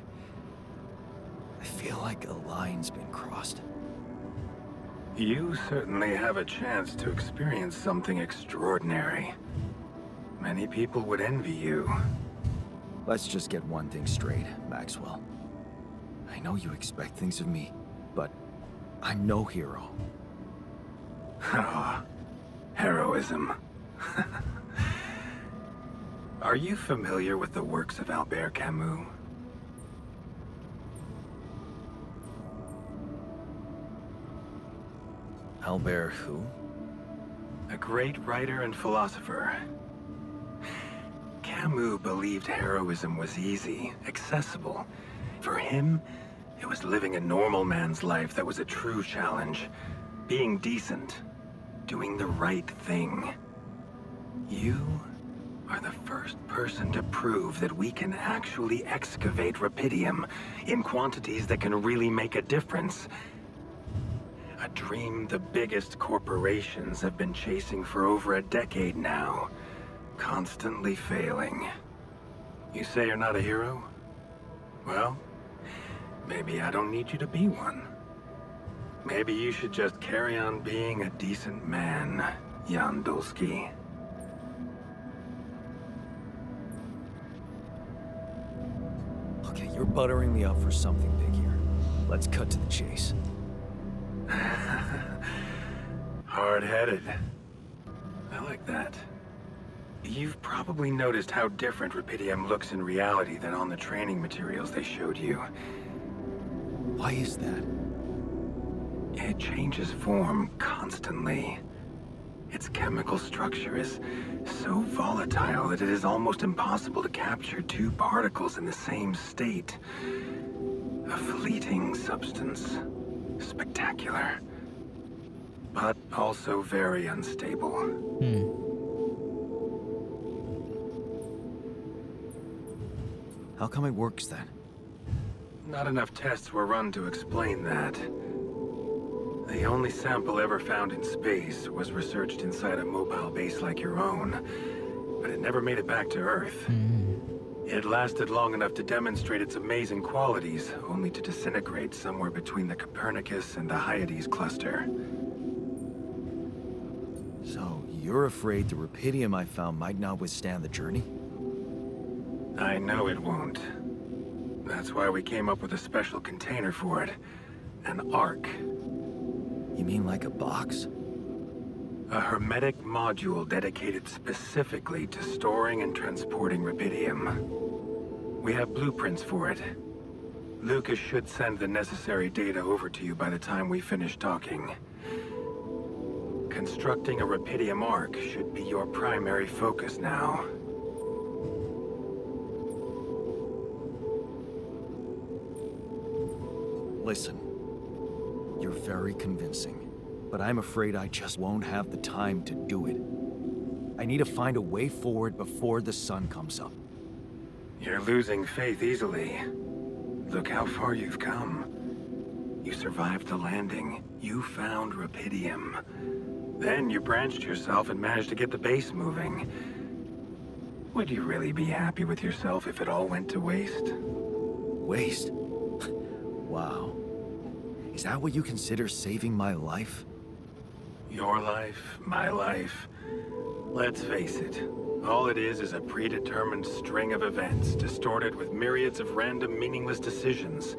I feel like a line's been crossed. You certainly have a chance to experience something extraordinary. Many people would envy you. Let's just get one thing straight, Maxwell. I know you expect things of me, but I'm no hero. Ah, heroism. Are you familiar with the works of Albert Camus? Albert who? A great writer and philosopher. Camus believed heroism was easy, accessible. For him, it was living a normal man's life that was a true challenge. Being decent. Doing the right thing. You are the first person to prove that we can actually excavate rubidium in quantities that can really make a difference. A dream the biggest corporations have been chasing for over a decade now. Constantly failing. You say you're not a hero? Well, maybe I don't need you to be one. Maybe you should just carry on being a decent man, Jan Dolsky. Okay, you're buttering me up for something big here. Let's cut to the chase. Hard-headed. I like that. You've probably noticed how different rubidium looks in reality than on the training materials they showed you. Why is that? It changes form constantly. Its chemical structure is so volatile that it is almost impossible to capture two particles in the same state. A fleeting substance. Spectacular. But also very unstable. How come it works then? not enough tests were run to explain that. The only sample ever found in space was researched inside a mobile base like your own, but it never made it back to Earth. It lasted long enough to demonstrate its amazing qualities, only to disintegrate somewhere between the Copernicus and the Hyades cluster. So, you're afraid the rupidium I found might not withstand the journey? I know it won't. That's why we came up with a special container for it. An Ark. You mean like a box? A hermetic module dedicated specifically to storing and transporting rupidium. We have blueprints for it. Lucas should send the necessary data over to you by the time we finish talking. Constructing a rupidium Ark should be your primary focus now. Listen, you're very convincing, but I'm afraid I just won't have the time to do it. I need to find a way forward before the sun comes up. You're losing faith easily. Look how far you've come. You survived the landing. You found rupidium. Then you branched yourself and managed to get the base moving. Would you really be happy with yourself if it all went to waste? Waste? Wow. Is that what you consider saving my life? Your life, my life. Let's face it. All it is a predetermined string of events, distorted with myriads of random, meaningless decisions.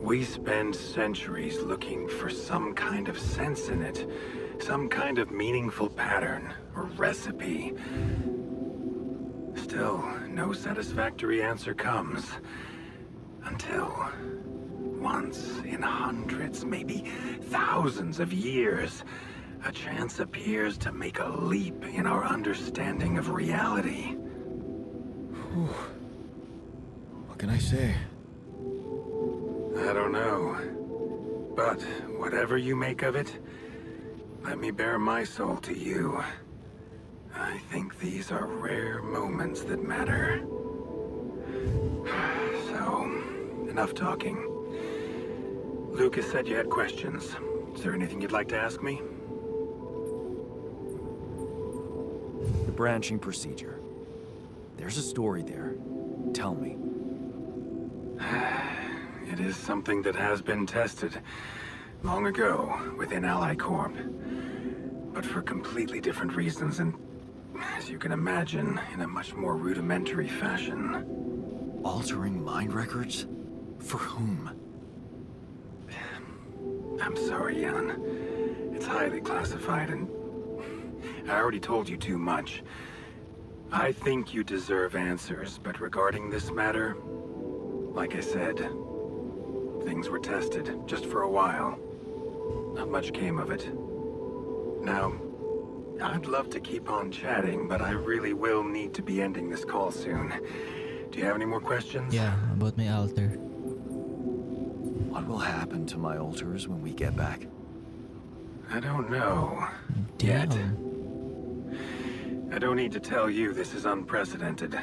We spend centuries looking for some kind of sense in it, some kind of meaningful pattern or recipe. Still, no satisfactory answer comes. Until, once in hundreds, maybe thousands of years, a chance appears to make a leap in our understanding of reality. What can I say? I don't know. But whatever you make of it, let me bare my soul to you. I think these are rare moments that matter. So, enough talking. Lucas said you had questions. Is there anything you'd like to ask me? The branching procedure. There's a story there. Tell me. It is something that has been tested long ago within Ally Corp. But for completely different reasons and, as you can imagine, in a much more rudimentary fashion. Altering mind records? For whom? I'm sorry, Jan. It's highly classified and I already told you too much. I think you deserve answers, but regarding this matter, like I said, things were tested just for a while. Not much came of it. Now, I'd love to keep on chatting, but I really will need to be ending this call soon. Do you have any more questions? Yeah, about my altar. What will happen to my altars when we get back? I don't know. Damn. Yet. I don't need to tell you this is unprecedented.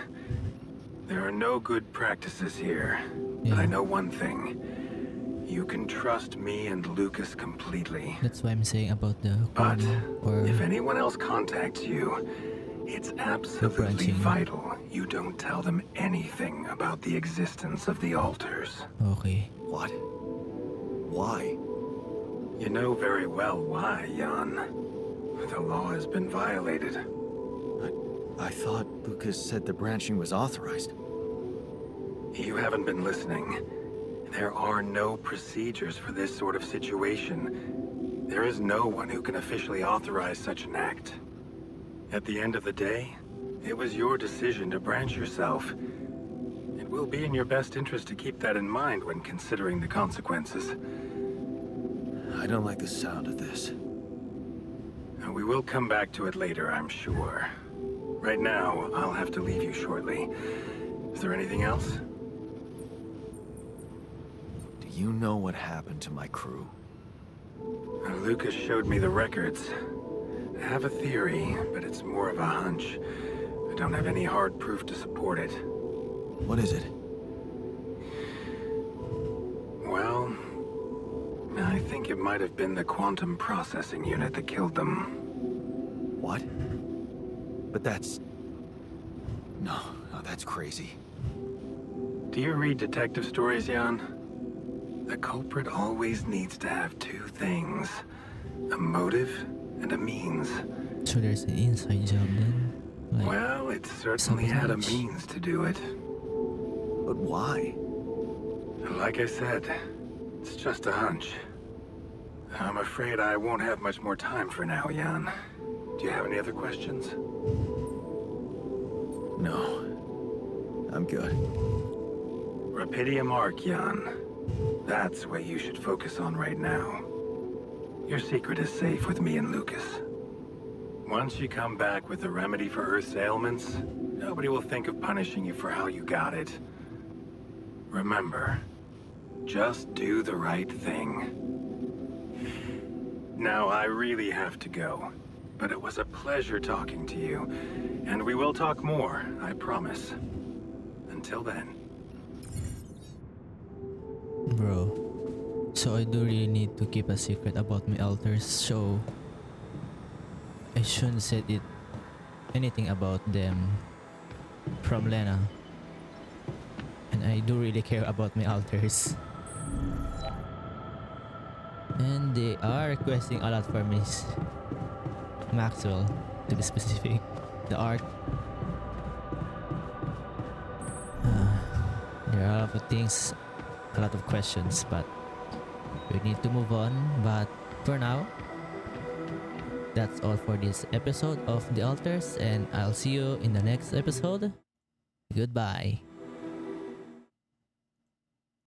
There are no good practices here. Yeah. But I know one thing. You can trust me and Lucas completely. That's why I'm saying about the But or if anyone else contacts you, it's absolutely branching. vital you don't tell them anything about the existence of the altars. okay. What? Why? You know very well why, Jan. The law has been violated. I thought Lucas said the branching was authorized. You haven't been listening. There are no procedures for this sort of situation. There is no one who can officially authorize such an act. At the end of the day, it was your decision to branch yourself. It will be in your best interest to keep that in mind when considering the consequences. I don't like the sound of this. And we will come back to it later, I'm sure. Right now, I'll have to leave you shortly. Is there anything else? Do you know what happened to my crew? Lucas showed me the records. I have a theory, but it's more of a hunch. I don't have any hard proof to support it. What is it? think it might have been the quantum processing unit that killed them. What? But that's... No, that's crazy. Do you read detective stories, Jan? The culprit always needs to have two things. A motive and a means. So there's an inside job then? Like, Well, it certainly had a sabotage. means to do it. But why? Like I said, it's just a hunch. I'm afraid I won't have much more time for now, Jan. Do you have any other questions? No. I'm good. Rapidium Arc, Jan. That's what you should focus on right now. Your secret is safe with me and Lucas. Once you come back with a remedy for Earth's ailments, nobody will think of punishing you for how you got it. Remember, just do the right thing. Now, I really have to go, but it was a pleasure talking to you, and we will talk more, I promise. Until then. bro. So I do really need to keep a secret about my alters, so I shouldn't say anything about them from Lena. And I do really care about my alters. And they are requesting a lot for Miss Maxwell, to be specific. The art. There are a lot of things, a lot of questions, but we need to move on. But for now, that's all for this episode of The Alters, and I'll see you in the next episode. Goodbye.